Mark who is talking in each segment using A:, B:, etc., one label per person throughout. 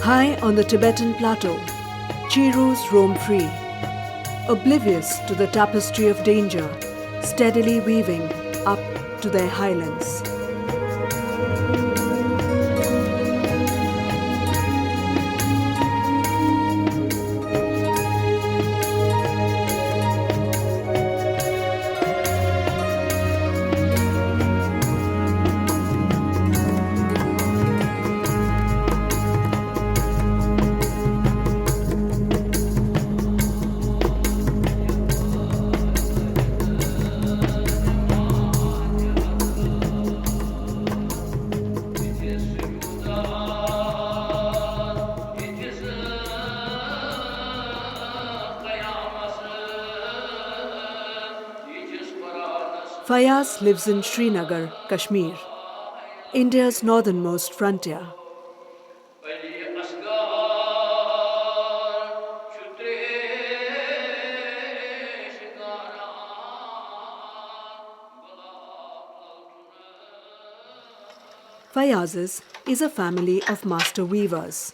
A: High on the Tibetan plateau, Chirus roam free, oblivious to the tapestry of danger, steadily weaving up to their highlands. Fayaz lives in Srinagar, Kashmir, India's northernmost frontier. Fayaz's is a family of master weavers.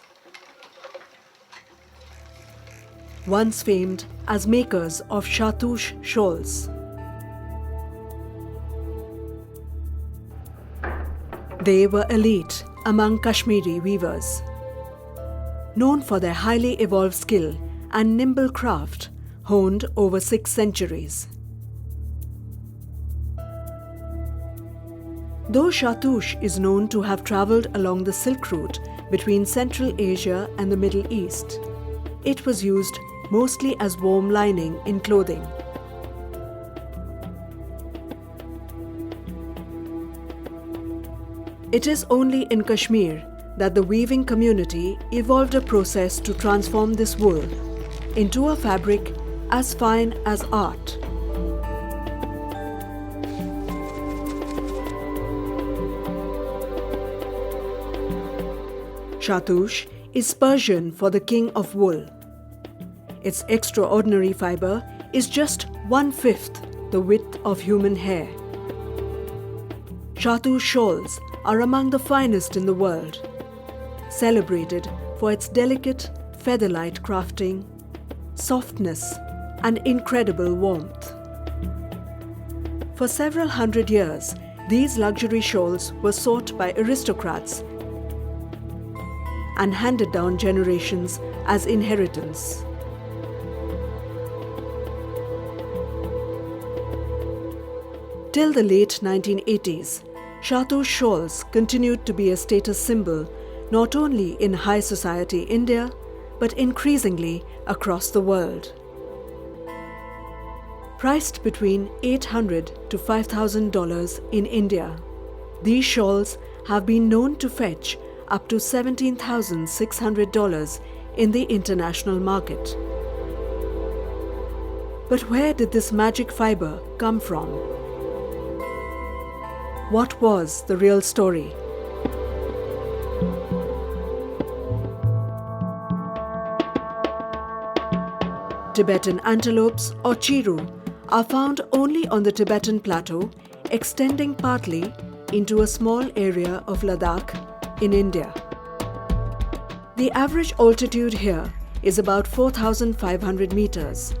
A: Once famed as makers of Shahtoosh shawls. They were elite among Kashmiri weavers, known for their highly evolved skill and nimble craft honed over 6 centuries. Though Shahtoosh is known to have travelled along the Silk Route between Central Asia and the Middle East, it was used mostly as warm lining in clothing. It is only in Kashmir that the weaving community evolved a process to transform this wool into a fabric as fine as art. Shahtoosh is Persian for the king of wool. Its extraordinary fibre is just 1/5 the width of human hair. Shahtoosh shawls are among the finest in the world, celebrated for its delicate, feather-light crafting, softness, and incredible warmth. For several hundred years, these luxury shawls were sought by aristocrats and handed down generations as inheritance. Till the late 1980s, Shahtoosh shawls continued to be a status symbol not only in high society India, but increasingly across the world. Priced between $800 to $5,000 in India, these shawls have been known to fetch up to $17,600 in the international market. But where did this magic fibre come from? What was the real story? Tibetan antelopes or Chiru are found only on the Tibetan plateau, extending partly into a small area of Ladakh in India. The average altitude here is about 4,500 meters,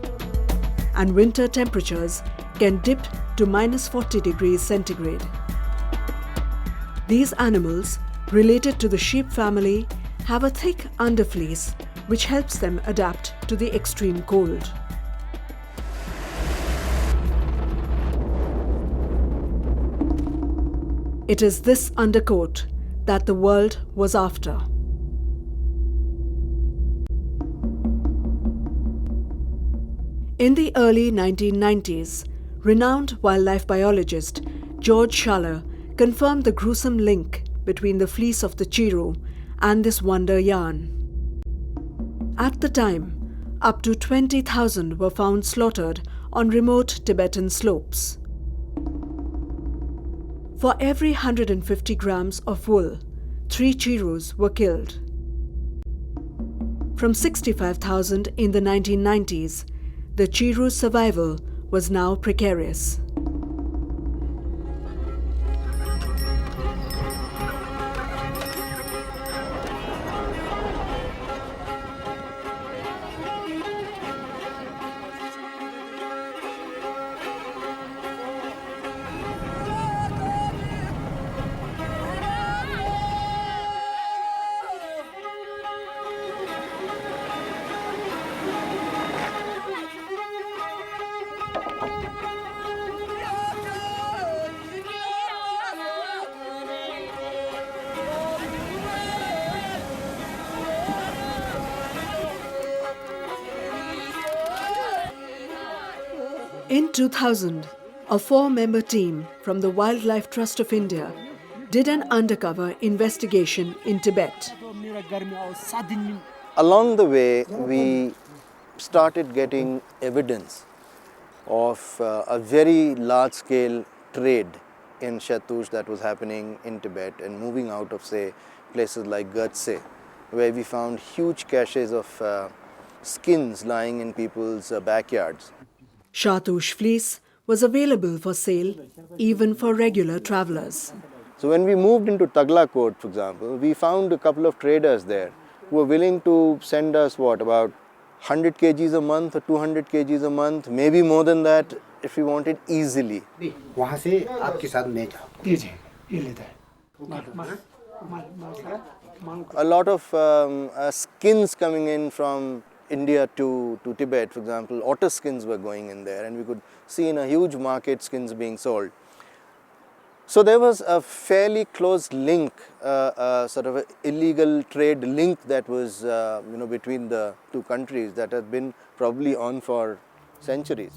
A: and winter temperatures can dip to -40 degrees centigrade. These animals, related to the sheep family, have a thick underfleece which helps them adapt to the extreme cold. It is this undercoat that the world was after. In the early 1990s, renowned wildlife biologist George Schaller confirmed the gruesome link between the fleece of the Chiru and this wonder yarn. At the time, up to 20,000 were found slaughtered on remote Tibetan slopes. For every 150 grams of wool, 3 Chirus were killed. From 65,000 in the 1990s, the Chiru's survival was now precarious. In 2000, a 4-member team from the Wildlife Trust of India did an undercover investigation in Tibet.
B: Along the way, we started getting evidence of a very large-scale trade in Shahtoosh that was happening in Tibet and moving out of, say, places like Gertse, where we found huge caches of skins lying in people's backyards.
A: Shahtoosh fleece was available for sale even for regular travelers.
B: So when we moved into Taglakot, for example, we found a couple of traders there who were willing to send us, about 100 kgs a month or 200 kgs a month, maybe more than that if we wanted easily. A lot of skins coming in from India to Tibet, for example, otter skins were going in there, and we could see in a huge market skins being sold. So there was a fairly close link, sort of an illegal trade link that was between the two countries that had been probably on for centuries.